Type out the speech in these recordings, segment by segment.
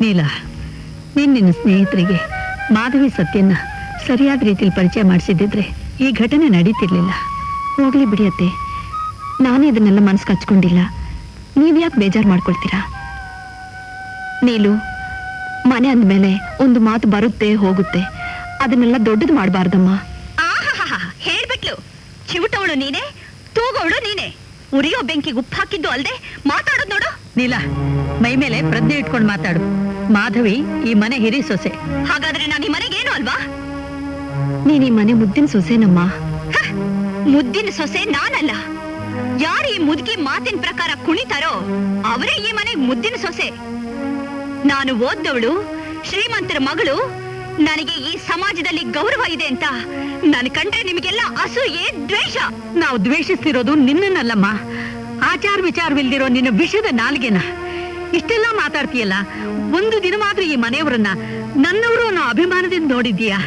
ನೀಲ, ನಿನ್ನ ಸ್ನೇಹಿತರಿಗೆ ಮಾಧವಿ ಸತ್ಯನ್ನ ಸರಿಯಾದ ರೀತಿಯಲ್ಲಿ ಪರಿಚಯ ಮಾಡಿಸಿದ್ದಿದ್ರೆ ಈ ಘಟನೆ ನಡೀತಿರ್ಲಿಲ್ಲ. ಹೋಗ್ಲಿ ಬಿಡಿಯತ್ತೆ, ನಾನೇ ಇದನ್ನೆಲ್ಲ ಮನಸ್ಸು ಹಚ್ಕೊಂಡಿಲ್ಲ. ನೀವ್ಯಾಕೆ ಬೇಜಾರು ಮಾಡ್ಕೊಳ್ತೀರಾ? ನೀಲು, ಮನೆ ಅಂದಮೇಲೆ ಒಂದು ಮಾತು ಬರುತ್ತೆ ಹೋಗುತ್ತೆ, ಅದನ್ನೆಲ್ಲ ದೊಡ್ಡದು ಮಾಡಬಾರ್ದಮ್ಮ. ಹೇಳ್ಬಿಟ್ಲು, ಚಿವುಟವಳು ನೀನೆ, ತೂಗೋಳು ನೀನೆ. ಉರಿಯೋ ಬೆಂಕಿಗೆ ಉಪ್ಪು ಹಾಕಿದ್ದು ಅಲ್ದೆ ಮಾತಾಡೋದು ನೋಡು. ನೀಲ, ಮೈ ಮೇಲೆ ಪ್ರಜ್ಞೆ ಇಟ್ಕೊಂಡು ಮಾತಾಡು. ಮಾಧವಿ ಈ ಮನೆ ಹಿರಿ ಸೊಸೆ. ಹಾಗಾದ್ರೆ ನಾನು ಈ ಮನೆಗೇನು ಅಲ್ವಾ? ನೀನ್ ಈ ಮನೆ ಮುದ್ದಿನ ಸೊಸೆನಮ್ಮ. ಮುದ್ದಿನ ಸೊಸೆ ನಾನಲ್ಲ. ಯಾರು ಈ ಮುದುಕಿ ಮಾತಿನ ಪ್ರಕಾರ ಕುಣಿತಾರೋ ಅವರೇ ಈ ಮನೆಗೆ ಮುದ್ದಿನ ಸೊಸೆ. ನಾನು ಓದ್ದವಳು, ಶ್ರೀಮಂತರ ಮಗಳು. ನನಗೆ ಈ ಸಮಾಜದಲ್ಲಿ ಗೌರವ ಇದೆ ಅಂತ ನಾನು ಕಂಡ್ರೆ ನಿಮಗೆಲ್ಲ ಅಸೂಯೆ, ದ್ವೇಷ. ನಾವು ದ್ವೇಷಿಸ್ತಿರೋದು ನಿನ್ನನ್ನಲ್ಲಮ್ಮ, ಆಚಾರ ವಿಚಾರವಿಲ್ದಿರೋ ನಿನ್ನ ವಿಷಯದ ನಾಲ್ಗೆನ. ಇಷ್ಟೆಲ್ಲ ಮಾತಾಡ್ತೀಯಲ್ಲ, ಒಂದು ದಿನ ಮಾತ್ರ ಈ ಮನೆಯವರನ್ನ ನನ್ನವರು ಅನ್ನೋ ಅಭಿಮಾನದಿಂದ ನೋಡಿದ್ದೀಯಾ?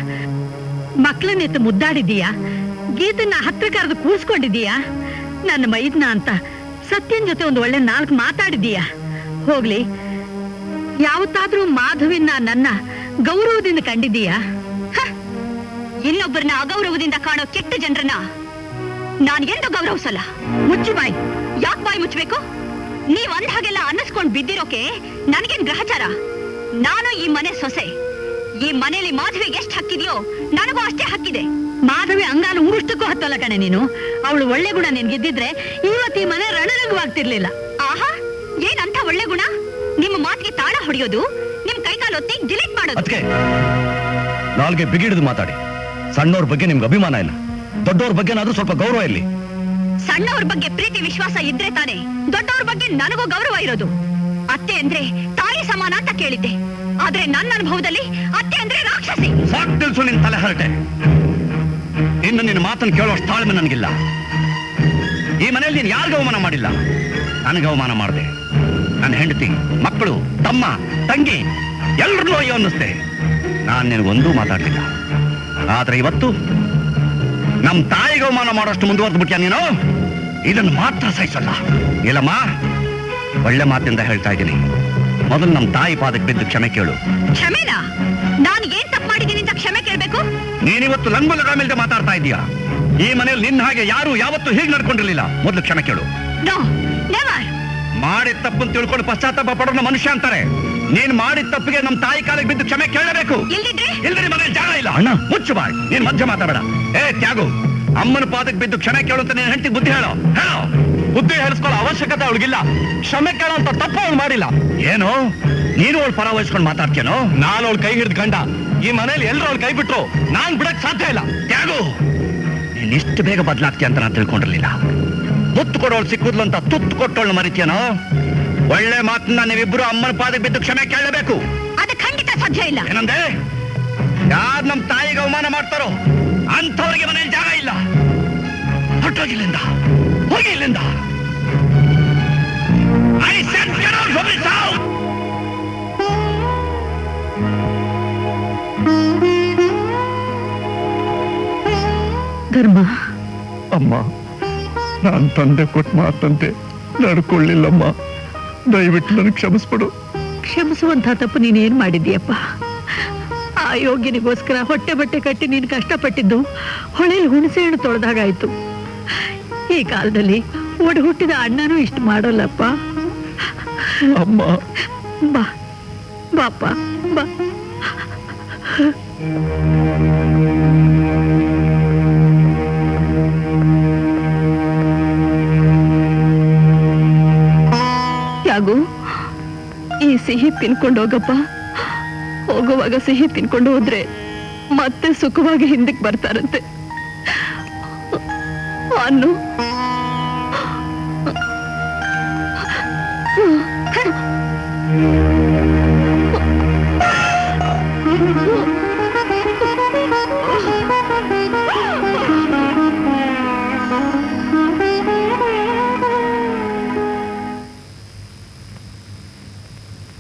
ಮಕ್ಕಳನ್ನೆತ್ತು ಮುದ್ದಾಡಿದ್ದೀಯಾ? ಗೀತನ್ನ ಹತ್ರ ಕರೆದು ಕೂರ್ಸ್ಕೊಂಡಿದ್ದೀಯಾ? ನನ್ನ ಮೈದ್ನ ಅಂತ ಸತ್ಯನ್ ಜೊತೆ ಒಂದು ಒಳ್ಳೆ ನಾಲ್ಕು ಮಾತಾಡಿದ್ದೀಯಾ? ಹೋಗ್ಲಿ, ಯಾವತ್ತಾದ್ರೂ ಮಾಧವಿನ ನನ್ನ ಗೌರವದಿಂದ ಕಂಡಿದ್ದೀಯಾ? ಇನ್ನೊಬ್ಬರನ್ನ ಅಗೌರವದಿಂದ ಕಾಣೋ ಕೆಟ್ಟ ಜನರನ್ನ ನಾನು ಎಂದು ಗೌರವಿಸಲ್ಲ. ಮುಚ್ಚು ಬಾಯಿ. ಯಾಕೆ ಬಾಯಿ ಮುಚ್ಚಬೇಕು? ನೀವ್ ಅಂದ ಹಾಗೆಲ್ಲ ಅನ್ನಿಸ್ಕೊಂಡ್ ಬಿದ್ದಿರೋಕೆ ನನಗೇನ್ ಗ್ರಹಚಾರ? ನಾನು ಈ ಮನೆ ಸೊಸೆ. ಈ ಮನೆಯಲ್ಲಿ ಮಾಧವಿಗೆ ಎಷ್ಟು ಹಕ್ಕಿದೆಯೋ ನನಗೂ ಅಷ್ಟೇ ಹಕ್ಕಿದೆ. ಮಾಧವಿ ಅಂಗಾಲು ಉಂಗುಷ್ಟಕ್ಕೂ ಹತ್ತಲ್ಲ ಕಣೆ ನೀನು. ಅವಳು ಒಳ್ಳೆ ಗುಣ ನಿನ್ಗಿದ್ದಿದ್ರೆ ಇವತ್ತು ಈ ಮನೆ ರಣರಂಗವಾಗ್ತಿರ್ಲಿಲ್ಲ. ಆಹಾ, ಏನಂತ ಒಳ್ಳೆ ಗುಣ? ನಿಮ್ಮ ಮಾತಿಗೆ ತಾಳ ಹೊಡೆಯೋದು, ನಿಮ್ ಕೈಕಾಲು ಒತ್ತಿ ಡಿಲೀಟ್ ಮಾಡೋದು. ನಾಲ್ಗೆ ಬಿಗಿಡಿದು ಮಾತಾಡಿ. ಸಣ್ಣವ್ರ ಬಗ್ಗೆ ನಿಮ್ಗೆ ಅಭಿಮಾನ ಇಲ್ಲ, ದೊಡ್ಡವ್ರ ಬಗ್ಗೆ ಸ್ವಲ್ಪ ಗೌರವ ಇಲ್ಲಿ. ಸಣ್ಣವ್ರ ಬಗ್ಗೆ ಪ್ರೀತಿ ವಿಶ್ವಾಸ ಇದ್ರೆ ತಾನೆ ದೊಡ್ಡವ್ರ ಬಗ್ಗೆ ನನಗೂ ಗೌರವ ಇರೋದು. ಅತ್ತೆ ಅಂದ್ರೆ ತಾಯಿ ಸಮಾನ ಅಂತ ಕೇಳಿದ್ದೆ, ಆದ್ರೆ ನನ್ನ ಅನುಭವದಲ್ಲಿ ಅತ್ತೆ ಅಂದ್ರೆ ರಾಕ್ಷಸಿ. ಸಾಕ್ ತಿಳ್ಸು ನಿನ್ ತಲೆ ಹರಟೆ. ಇನ್ನು ನಿನ್ನ ಮಾತನ್ನು ಕೇಳುವಷ್ಟು ತಾಳ್ಮೆ ನನಗಿಲ್ಲ. ಈ ಮನೆಯಲ್ಲಿ ನೀನು ಯಾರಿಗೂ ಅವಮಾನ ಮಾಡಿಲ್ಲ, ನನಗೆ ಅವಮಾನ ಮಾಡಿದೆ. ನನ್ನ ಹೆಂಡತಿ, ಮಕ್ಕಳು, ತಮ್ಮ, ತಂಗಿ ಎಲ್ರನ್ನೂ ಅಯ್ಯೋ ಅನ್ನಿಸ್ತೆ. ನಾನು ನಿನಗೊಂದೂ ಮಾತಾಡ್ಲಿಲ್ಲ. ಆದ್ರೆ ಇವತ್ತು ನಮ್ ತಾಯಿಗೆ ಅವಮಾನ ಮಾಡೋಷ್ಟು ಮುಂದುವರೆದು ಬಿಟ್ಯಾ ನೀನು? ಇದನ್ನು ಮಾತ್ರ ಸಹಿಸಲ್ಲ. ಇಲ್ಲಮ್ಮ, ಒಳ್ಳೆ ಮಾತಿಂದ ಹೇಳ್ತಾ ಇದ್ದೀನಿ. ಮೊದಲು ನಮ್ ತಾಯಿ ಪಾದಕ್ಕೆ ಬಿದ್ದು ಕ್ಷಮೆ ಕೇಳು. ಕ್ಷಮೆನಾ? ನಾನು ಏನ್ ತಪ್ಪು ಮಾಡಿದ್ದೀನಿ ಅಂತ ಕ್ಷಮೆ ಕೇಳ್ಬೇಕು? ನೀನಿವತ್ತು ಲಂಗುಲಗಾಮಿಲ್ದೆ ಮಾತಾಡ್ತಾ ಇದೀಯಾ. ಈ ಮನೆಯಲ್ಲಿ ನಿನ್ನ ಹಾಗೆ ಯಾರು ಯಾವತ್ತೂ ಹೀಗೆ ನಡ್ಕೊಂಡಿರ್ಲಿಲ್ಲ. ಮೊದಲು ಕ್ಷಮೆ ಕೇಳು. No, never. ಮಾಡಿದ ತಪ್ಪನ್ನು ತಿಳ್ಕೊಂಡು ಪಶ್ಚಾತ್ತಾಪ ಪಡೋಣ ಮನುಷ್ಯ ಅಂತಾರೆ. ನೀನ್ ಮಾಡಿದ ತಪ್ಪಿಗೆ ನಮ್ ತಾಯಿ ಕಾಲಿಗೆ ಬಿದ್ದು ಕ್ಷಮೆ ಕೇಳಬೇಕು. ಇಲ್ದ್ರೆ ಮನೇಲಿ ಜಾಗ ಇಲ್ಲ. ಅಣ್ಣ ಮುಚ್ಚು ಬಾಯ್, ನೀನ್ ಮಧ್ಯ ಮಾತಾಡಬೇಡ. ಏ ತ್ಯಾಗು, ಅಮ್ಮನ ಪಾದಕ್ಕೆ ಬಿದ್ದು ಕ್ಷಮೆ ಕೇಳು ಅಂತ ನೀನ್ ಹೆಂಡತಿ ಬುದ್ಧಿ ಹೇಳೋ. ಹೇಳೋ. ಬುದ್ಧಿ ಹೇಳಿಸ್ಕೊಳ್ಳೋ ಅವಶ್ಯಕತೆ ಅವಳಿಗಿಲ್ಲ. ಕ್ಷಮೆ ಕೇಳೋ ಅಂತ ತಪ್ಪು ಅವಳು ಮಾಡಿಲ್ಲ. ಏನು ನೀನು ಅವಳು ಪರ ವಹಿಸ್ಕೊಂಡು ಮಾತಾಡ್ತೇನೋ? ನಾನು ಅವಳು ಕೈ ಹಿಡಿದು ಗಂಡ. ಈ ಮನೇಲಿ ಎಲ್ಲರೂ ಅವಳು ಕೈ ಬಿಟ್ರು ನಾನ್ ಬಿಡಕ್ ಸಾಧ್ಯ ಇಲ್ಲ. ತ್ಯಾಗು, ನೀನ್ ಇಷ್ಟು ಬೇಗ ಬದಲಾಗ್ತೀಯ ಅಂತ ನಾನು ತಿಳ್ಕೊಂಡಿರ್ಲಿಲ್ಲ. ಮುತ್ತು ಕೊಡೋಳು ಸಿಕ್ಕುದ್ಲು ಅಂತ ತುತ್ತು ಕೊಟ್ಟೋಳು ಮರಿತೀಯನೋ? ಒಳ್ಳೆ ಮಾತನ್ನ ನೀವಿಬ್ರು ಅಮ್ಮನ ಪಾದಕ್ಕೆ ಬಿದ್ದು ಕ್ಷಮೆ ಕೇಳಬೇಕು. ಅದು ಖಂಡಿತ ಸಾಧ್ಯ ಇಲ್ಲ. ಏನಂದೆ? ಯಾರು ನಮ್ ತಾಯಿಗೆ ಅವಮಾನ ಮಾಡ್ತಾರೋ ಅಂಥವ್ರಿಗೆ ಮನೇಲಿ ಜಾಗ ಇಲ್ಲ. ಹೊರಟೋಗಿ ಇಲ್ಲಿಂದ, ಹೋಗಿ ಇಲ್ಲಿಂದ. I said get out from this house. ಧರ್ಮ, ಅಮ್ಮ, ನಾನ್ ತಂದೆ ಕೊಟ್ಟು ಮಾತಂತೆ ನಡ್ಕೊಳ್ಳಿಲ್ಲಮ್ಮ. ದಯವಿಟ್ಟು ನನಗೆ ಕ್ಷಮಿಸ್ಬಿಡು. ಕ್ಷಮಿಸುವಂತ ತಪ್ಪು ನೀನೇನ್ ಮಾಡಿದ್ದೀಯಪ್ಪ? ಆ ಯೋಗ್ಯನಿಗೋಸ್ಕರ ಹೊಟ್ಟೆ ಬಟ್ಟೆ ಕಟ್ಟಿ ನೀನು ಕಷ್ಟಪಟ್ಟಿದ್ದು ಹೊಳೆಯಲ್ಲಿ ಹುಣಸೆ ಹಣ್ಣು ತೊಳೆದಾಗಾಯ್ತು. ಈ ಕಾಲದಲ್ಲಿ ಒಡ ಹುಟ್ಟಿದ ಅಣ್ಣನೂ ಇಷ್ಟು ಮಾಡೋಲ್ಲಪ್ಪ. ಅಮ್ಮ, ಬಾ ಬಾಪ್ಪ ಬಾ. ಯಾಗು, ಈ ಸಿಹಿ ತಿನ್ಕೊಂಡು ಹೋಗಪ್ಪ. ಹೋಗುವಾಗ ಸಿಹಿ ತಿನ್ಕೊಂಡು ಹೋದ್ರೆ ಮತ್ತೆ ಸುಖವಾಗಿ ಹಿಂದಕ್ಕೆ ಬರ್ತಾರಂತೆ. ಅನ್ನು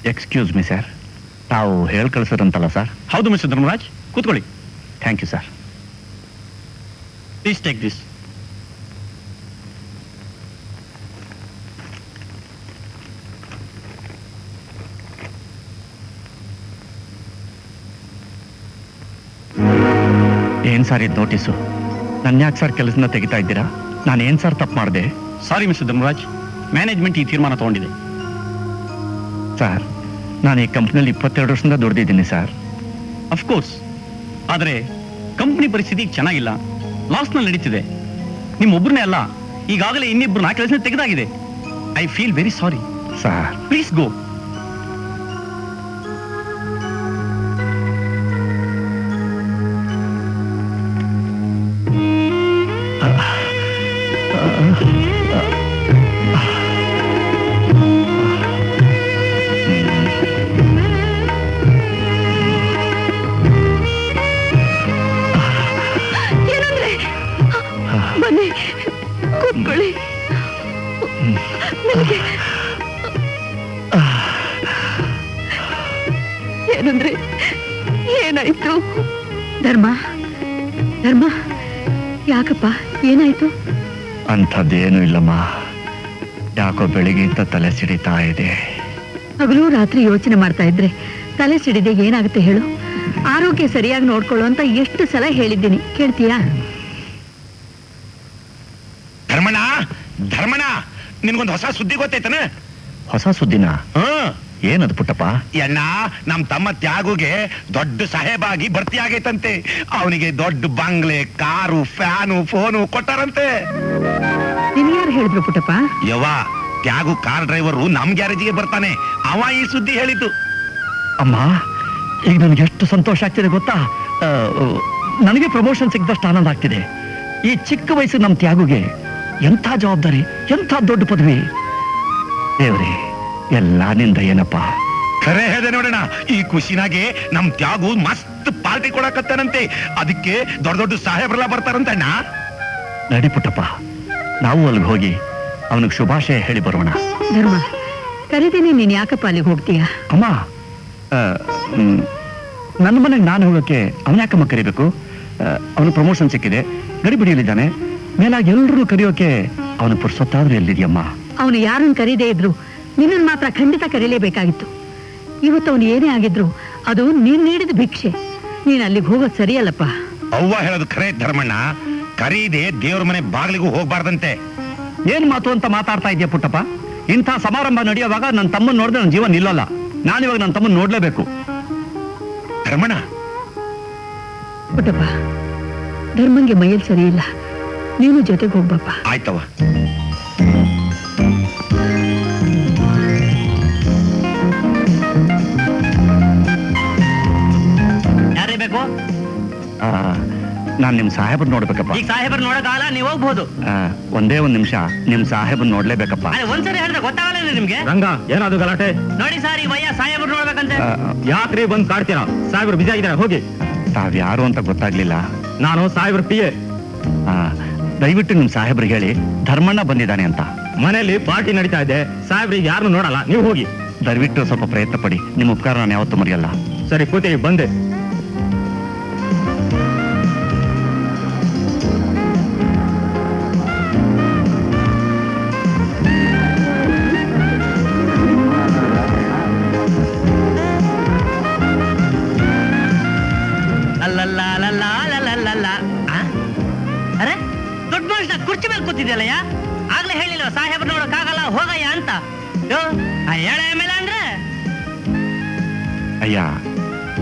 ಎಕ್ಸ್ಕ್ಯೂಸ್ ಮಿ ಸರ್, ತಾವು ಹೇಳಿ ಕಳಿಸೋರಂತಲ್ಲ ಸರ್? ಹೌದು ಮಿಸ್ಟರ್ ಧರ್ಮರಾಜ್, ಕೂತ್ಕೊಳ್ಳಿ. Thank you sir. Please take this. ಏನ್ ಸರ್ ಇದು ನೋಟಿಸು? ನನ್ನ ಯಾಕೆ ಸರ್ ಕೆಲಸನ ತೆಗಿತಾ ಇದ್ದೀರಾ? ನಾನು ಏನ್ ಸರ್ ತಪ್ಪು ಮಾಡಿದೆ? ಸಾರಿ ಮಿಸ್ಟರ್ ಧರ್ಮರಾಜ್, ಮ್ಯಾನೇಜ್ಮೆಂಟ್ ಈ ತೀರ್ಮಾನ ತಗೊಂಡಿದೆ. ಸರ್, ನಾನು ಈ ಕಂಪ್ನಿಯಲ್ಲಿ 22 ವರ್ಷದಿಂದ ದುಡ್ದಿದ್ದೀನಿ ಸರ್. ಅಫ್ಕೋರ್ಸ್, ಆದರೆ ಕಂಪ್ನಿ ಪರಿಸ್ಥಿತಿ ಚೆನ್ನಾಗಿಲ್ಲ, ಲಾಸ್ನಲ್ಲಿ ನಡೀತಿದೆ. ನಿಮ್ಮೊಬ್ಬರನ್ನೇ ಅಲ್ಲ, ಈಗಾಗಲೇ ಇನ್ನಿಬ್ಬರನ್ನ ಕೆಲಸ ತೆಗೆದಾಗಿದೆ. I feel very sorry. Sir, please go. ಏನಂದ್ರೆ ಬನ್ನಿ ಕೂತ್ಕೊಳ್ಳಿ. ನನಗೆ ಏನಂದ್ರೆ ಏನಾಯ್ತು? ಧರ್ಮ ಧರ್ಮ, ಯಾಕಪ್ಪ ಏನಾಯ್ತು? ಅಂಥದ್ದೇನು ಇಲ್ಲಮ್ಮ. ಯಾಕೋ ಬೆಳಿಗ್ಗೆಯಿಂದ ತಲೆ ಸಿಡಿತಾ ಇದೆ. ಹಗಲು ರಾತ್ರಿ ಯೋಚನೆ ಮಾಡ್ತಾ ಇದ್ರೆ ತಲೆ ಸಿಡಿದೆ ಏನಾಗುತ್ತೆ ಹೇಳು? ಆರೋಗ್ಯ ಸರಿಯಾಗಿ ನೋಡ್ಕೊಳ್ಳು ಅಂತ ಎಷ್ಟು ಸಲ ಹೇಳಿದ್ದೀನಿ, ಕೇಳ್ತೀಯಾ? ಧರ್ಮಣ್ಣ, ಧರ್ಮಣ್ಣ, ನಿನ್ಗೊಂದು ಹೊಸ ಸುದ್ದಿ ಗೊತ್ತೈತನ? ಹೊಸ ಸುದ್ದಿನ? ಏನದು ಪುಟ್ಟಪ್ಪ? ಅಣ್ಣ, ನಮ್ ತಮ್ಮ ತ್ಯಾಗುಗೆ ದೊಡ್ಡ ಸಾಹೇಬಾಗಿ ಭರ್ತಿ ಆಗೈತಂತೆ. ಅವನಿಗೆ ದೊಡ್ಡ ಬಂಗ್ಲೆ, ಕಾರು, ಫ್ಯಾನು, ಫೋನು ಕೊಟ್ಟಾರಂತೆ. ನಿನ್ ಯಾರು ಹೇಳಿದ್ರು ಪುಟ್ಟಪ್ಪ? ಯವ್ವ, ತ್ಯಾಗು ಕಾರ್ ಡ್ರೈವರು ನಮ್ ಗ್ಯಾರೇಜಿಗೆ ಬರ್ತಾನೆ. ಅವ ಈ ಸುದ್ದಿ ಹೇಳಿದ್ದು. ಅಮ್ಮ, ಈಗ ನನಗೆ ಎಷ್ಟು ಸಂತೋಷ ಆಗ್ತಿದೆ ಗೊತ್ತಾ? ನನಗೆ ಪ್ರಮೋಷನ್ ಸಿಕ್ಕಿದಷ್ಟು ಆನಂದ ಆಗ್ತಿದೆ. ಈ ಚಿಕ್ಕ ವಯಸ್ಸು ನಮ್ಮ ತ್ಯಾಗುಗೆ ಎಂಥ ಜವಾಬ್ದಾರಿ, ಎಂಥ ದೊಡ್ಡ ಪದವಿ. ದೇವ್ರಿ, ಎಲ್ಲ ನಿಂದ ಏನಪ್ಪ. ಖರೆ ಹೇಳಿದೆ ನೋಡೋಣ. ಈ ಖುಷಿನಾಗೆ ನಮ್ ತ್ಯಾಗು ಮಸ್ತ್ ಪಾರ್ಟಿ ಕೊಡಕತ್ತಾನಂತೆ. ಅದಕ್ಕೆ ದೊಡ್ಡ ದೊಡ್ಡ ಸಾಹೇಬ್ರೆಲ್ಲ ಬರ್ತಾರಂತೆ ಅಣ್ಣ. ನಡಿ ಪುಟ್ಟಪ್ಪ, ನಾವು ಅಲ್ಲಿಗೆ ಹೋಗಿ ಅವನಿಗೆ ಶುಭಾಶಯ ಹೇಳಿ ಬರೋಣ. ಧರ್ಮ, ಕರೀತೀನಿ, ನೀನ್ ಯಾಕಪ್ಪ ಅಲ್ಲಿಗೆ ಹೋಗ್ತೀಯ? ಅಮ್ಮ, ನನ್ನ ಮನೆಗೆ ನಾನು ಹೋಗೋಕ್ಕೆ ಅವನ್ಯಾಕಮ್ಮ ಕರಿಬೇಕು? ಅವನು ಪ್ರಮೋಷನ್ ಸಿಕ್ಕಿದೆ, ಗಡಿಬಿಡಿಯಲ್ಲಿದ್ದಾನೆ. ಮೇಲಾಗಿ ಎಲ್ಲರೂ ಕರೆಯೋಕೆ ಅವನು ಪುರ್ಸೊತ್ತಾದ್ರೂ ಎಲ್ಲಿದೆಯಮ್ಮ? ಅವನು ಯಾರನ್ನು ಕರೀದೇ ಇದ್ರು ನಿನ್ನನ್ನು ಮಾತ್ರ ಖಂಡಿತ ಕರೀಲೇಬೇಕಾಗಿತ್ತು. ಇವತ್ತು ಅವನು ಏನೇ ಆಗಿದ್ರು ಅದು ನೀನ್ ನೀಡಿದ ಭಿಕ್ಷೆ. ನೀನ್ ಅಲ್ಲಿಗೆ ಹೋಗೋದು ಸರಿಯಲ್ಲಪ್ಪ. ಅವ್ವ ಹೇಳೋದು ಖರೆ ಧರ್ಮಣ್ಣ. ಕರೀದೆ ದೇವ್ರ ಮನೆ ಬಾಗಿಲಿಗೂ ಹೋಗ್ಬಾರ್ದಂತೆ. ಏನ್ ಮಾತು ಅಂತ ಮಾತಾಡ್ತಾ ಇದೆಯಾ ಪುಟ್ಟಪ್ಪ? ಇಂಥ ಸಮಾರಂಭ ನಡೆಯುವಾಗ ನನ್ನ ತಮ್ಮನ್ ನೋಡಿದ್ರೆ ನನ್ನ ಜೀವ ನಿಲ್ಲಲ್ಲ. ನಾನಿವಾಗ ನನ್ನ ತಮ್ಮನ್ ನೋಡ್ಲೇಬೇಕು. ಧರ್ಮಣ್ಣ, ಪುಟ್ಟಪ್ಪ, ಧರ್ಮಂಗೆ ಮೈಯಲ್ಲಿ ಸರಿ ಇಲ್ಲ, ನೀನು ಜೊತೆಗೆ ಹೋಗ್ಬಪ್ಪ. ಆಯ್ತವ. ಯಾರೇ ಬೇಕು? ನಾನ್ ನಿಮ್ ಸಾಹೇಬ್ರು ನೋಡ್ಬೇಕಪ್ಪ. ಈಗ ಸಾಹೇಬರ್ ನೋಡಕ್ಕಾಗಲ್ಲ, ನೀವು ಹೋಗ್ಬೋದು. ಒಂದೇ ಒಂದ್ ನಿಮಿಷ, ನಿಮ್ ಸಾಹೇಬ್ರು ನೋಡ್ಲೇಬೇಕಪ್ಪ. ಒಂದ್ಸರಿ ಹೇಳಿದ್ರೆ ಗೊತ್ತಾಗಲ್ಲ ನಿಮ್ಗೆ. ರಂಗ, ಏನಾದ್ರು ಗಲಾಟೆ? ನೋಡಿ ಸರ್, ಈ ವಯ್ಯ ಸಾಹೇಬರ್ ನೋಡ್ಬೇಕಂತೆ. ಯಾಕ್ರಿ ಬಂದ್ ಕಾಡ್ತೀರಾ? ಸಾಹೇಬ್ರು ಬಿಜಿ ಆಗಿದ್ದಾರೆ, ಹೋಗಿ. ತಾವ್ಯಾರು ಅಂತ ಗೊತ್ತಾಗ್ಲಿಲ್ಲ. ನಾನು ಸಾಹೇಬ್ರ ಪಿಎ. ದಯವಿಟ್ಟು ನಿಮ್ ಸಾಹೇಬ್ರಿಗೆ ಹೇಳಿ ಧರ್ಮಣ್ಣ ಬಂದಿದ್ದಾನೆ ಅಂತ. ಮನೆಯಲ್ಲಿ ಪಾರ್ಟಿ ನಡೀತಾ ಇದೆ, ಸಾಹೇಬ್ರಿಗೆ ಯಾರು ನೋಡಲ್ಲ, ನೀವು ಹೋಗಿ. ದಯವಿಟ್ಟು ಸ್ವಲ್ಪ ಪ್ರಯತ್ನ ಪಡಿ, ನಿಮ್ ಉಪಕಾರ ನಾನು ಯಾವತ್ತೂ ಮರೆಯಲ್ಲ. ಸರಿ, ಕೂತೀವಿ, ಬಂದೆ. ಅರೆ, ದೊಡ್ಡ ಮನುಷ್ಯ ಕುರ್ಚಿ ಮೇಲೆ ಕೂತಿದ್ಯಲ್ಲಯ್ಯ. ಆಗ್ಲೇ ಹೇಳಿಲ್ಲ ಸಾಹೇಬ್ರು ನೋಡಕ್ಕಾಗಲ್ಲ, ಹೋಗಯ್ಯ ಅಂತ. ಹೇಳ ಮೇಲೆ ಅಂದ್ರೆ ಅಯ್ಯ,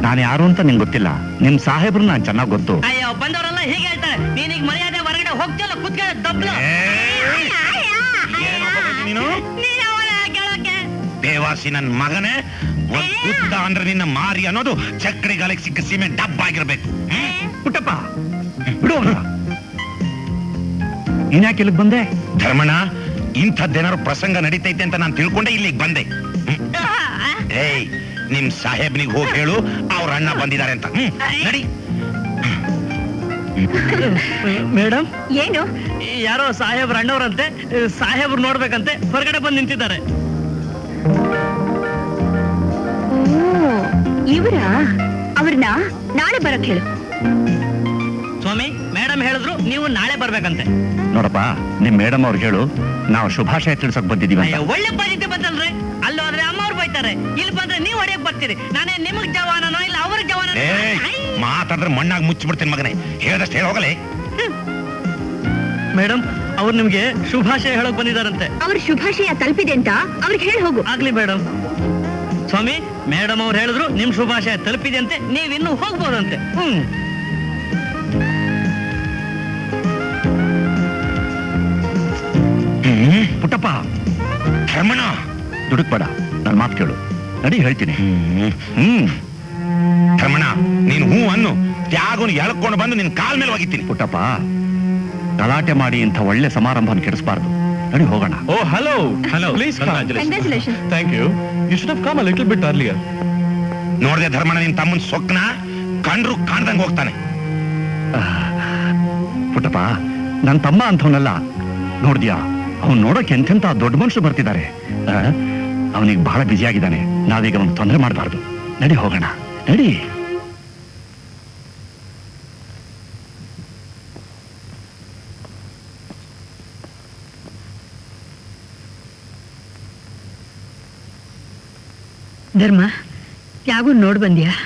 ನಾನು ಯಾರು ಅಂತ ನಿಂಗೆ ಗೊತ್ತಿಲ್ಲ. ನಿಮ್ ಸಾಹೇಬ್ರು ನಾನು ಚೆನ್ನಾಗಿ ಗೊತ್ತು. ಅಯ್ಯೋ, ಬಂದವರೆಲ್ಲ ಹೀಗೆ ಹೇಳ್ತಾರೆ. ನೀನೀಗ ಮರ್ಯಾದೆ ಹೊರಗಡೆ ಹೋಗ್ತಿಲ್ಲ, ಕುತ್ಕೊಳ್ಳ ದಬ್ಲು. ನೀನು ದೇವಾಸಿ ನನ್ ಮಗನೇ. ಒಂದ್ ಕುತ್ತ ಅಂದ್ರೆ ನಿನ್ನ ಮಾರಿ ಅನ್ನೋದು ಚಕ್ರಿಗಾಲಕ್ಕೆ ಸಿಕ್ಕ ಸೀಮೆ ಡಬ್ಬ ಆಗಿರ್ಬೇಕು. ಪುಟ್ಟಪ್ಪ, ಬಿಡು. ನೀನ್ಯಾಕೆ ಇಲ್ಲಿಗೆ ಬಂದೆ? ಧರ್ಮಣ್ಣ, ಇಂಥದ್ದೇನಾದ್ರು ಪ್ರಸಂಗ ನಡೀತೈತೆ ಅಂತ ನಾನು ತಿಳ್ಕೊಂಡೆ ಇಲ್ಲಿಗೆ ಬಂದೆ. ಏಯ್, ನಿಮ್ ಸಾಹೇಬ್ನಿಗೆ ಹೋಗಿ ಹೇಳು ಅವ್ರ ಅಣ್ಣ ಬಂದಿದ್ದಾರೆ ಅಂತ. ನಡಿ. ಮೇಡಮ್, ಏನು? ಯಾರೋ ಸಾಹೇಬ್ರ ಅಣ್ಣವ್ರಂತೆ, ಸಾಹೇಬ್ರು ನೋಡ್ಬೇಕಂತೆ, ಹೊರಗಡೆ ಬಂದು ನಿಂತಿದ್ದಾರೆ. ಇವರ ಅವ್ರನ್ನ ನಾಳೆ ಬರಕ್ ಹೇಳು. ಸ್ವಾಮಿ, ಮೇಡಮ್ ಹೇಳಿದ್ರು ನೀವು ನಾಳೆ ಬರ್ಬೇಕಂತೆ. ನೋಡಪ್ಪ, ನಿಮ್ ಮೇಡಮ್ ಅವ್ರಿಗೆ ಹೇಳು ನಾವು ಶುಭಾಶಯ ತಿಳ್ಸಕ್ ಬಂದಿದೀವಿ ಅಂತ. ಒಳ್ಳೆ ಪರಿಸ್ಥಿತಿ ಬಂತಲ್ರಿ. ಅಲ್ಲೋದ್ರೆ ಅಮ್ಮ ಅವ್ರು ಬೈತಾರೆ. ಹೊಡಿತಾರೆ, ಇಲ್ಲಿ ಬಂದ್ರೆ ನೀವ್ ಹೊಡೆಯಕ್ ಬರ್ತೀರಿ. ನಾನೇ ನಿಮಗ್ ಜವಾನನೋ ಇಲ್ಲ ಅವ್ರ ಜವಾನ? ಮಾತಾದ್ರೆ ಮಣ್ಣಾಗಿ ಮುಚ್ಚಿಬಿಡ್ತೀನಿ ಮಗನೇ. ಹೇಳ್ದಷ್ಟು ಹೇಳಿ ಹೋಗಲೇ. ಮೇಡಮ್, ಅವ್ರು ನಿಮ್ಗೆ ಶುಭಾಶಯ ಹೇಳಕ್ ಬಂದಿದಾರಂತೆ. ಅವ್ರ ಶುಭಾಶಯ ತಲುಪಿದೆ ಅಂತ ಅವ್ರಿಗೆ ಹೇಳಿ ಹೋಗು. ಆಗ್ಲಿ ಮೇಡಮ್. ಸ್ವಾಮಿ, ಮೇಡಮ್ ಅವ್ರು ಹೇಳಿದ್ರು ನಿಮ್ ಶುಭಾಶಯ ತಲುಪಿದೆ ಅಂತೆ, ನೀವಿನ್ನೂ ಹೋಗ್ಬೋದಂತೆ. ಪುಟ್ಟಪ್ಪ, ಧರ್ಮಣ್ಣ, ದುಡುಕ್ಬೇಡ, ನನ್ನ ಮಾತು ಕೇಳು. ನಡಿ ಹೇಳ್ತೀನಿ. ಧರ್ಮಣ್ಣ, ನೀನು ಹೂ ಅನ್ನು ತ್ಯಾಗನು ಎಳ್ಕೊಂಡು ಬಂದು ನಿನ್ ಕಾಲ್ ಮೇಲೆ ಒಗಿತೀನಿ. ಪುಟ್ಟಪ್ಪ, ಗಲಾಟೆ ಮಾಡಿ ಇಂಥ ಒಳ್ಳೆ ಸಮಾರಂಭವನ್ನು ಕೆಡಿಸಬಾರ್ದು. ನಡಿ ಹೋಗೋಣ. Oh hello hello, please Congratulations. Thank you. You should have come a little bit earlier. ನೋಡ್ದೆ ಧರ್ಮಣ್ಣ, ನಿನ್ ತಮ್ಮನ್ ಸೊಕ್ನ ಕಂಡ್ರು ಕಾಣ್ದಂಗ್ ಹೋಗ್ತಾನೆ. ಪುಟ್ಟಪ್ಪ, ನನ್ನ ತಮ್ಮ ಅಂಥವನಲ್ಲ. ನೋಡ್ದ್ಯಾ, ಅವ್ನು ನೋಡೋಕೆ ಎಂತೆಂತ ದೊಡ್ಡ ಮನುಷ್ಯರು ಬರ್ತಿದ್ದಾರೆ. ಅವನಿಗೆ ಬಹಳ ಬ್ಯುಸಿ ಆಗಿದ್ದಾನೆ. ನಾವೀಗ ಅವನು ತೊಂದರೆ ಮಾಡಬಾರ್ದು. ನಡಿ ಹೋಗೋಣ, ನಡಿ. ಧರ್ಮ, ಯಾಗೂ ನೋಡ್ ಬಂದ್ಯಾ?